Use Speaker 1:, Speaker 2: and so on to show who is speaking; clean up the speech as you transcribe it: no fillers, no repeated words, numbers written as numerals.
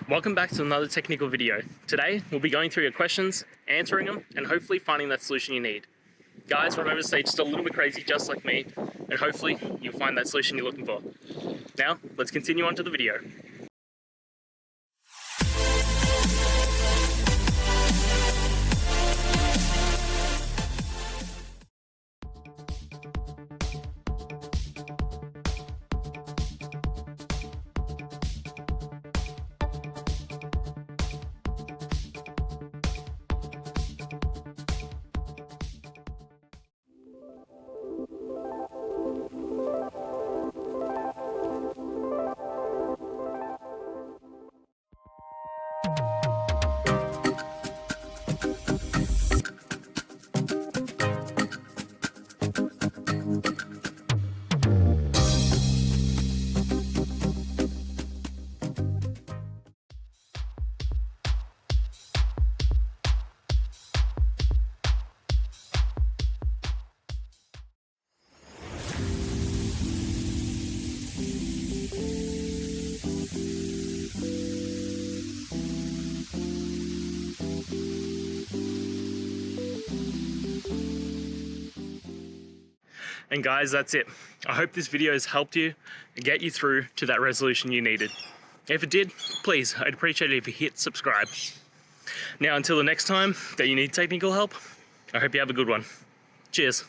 Speaker 1: Welcome back to another technical video. Today, we'll be going through your questions, answering them, and hopefully finding that solution you need. Guys, remember to stay just a little bit crazy, just like me, and hopefully you'll find that solution you're looking for. Now, let's continue on to the video. And guys, that's it. I hope this video has helped you and get you through to that resolution you needed. If it did, please, I'd appreciate it if you hit subscribe. Now, until the next time that you need technical help, I hope you have a good one. Cheers.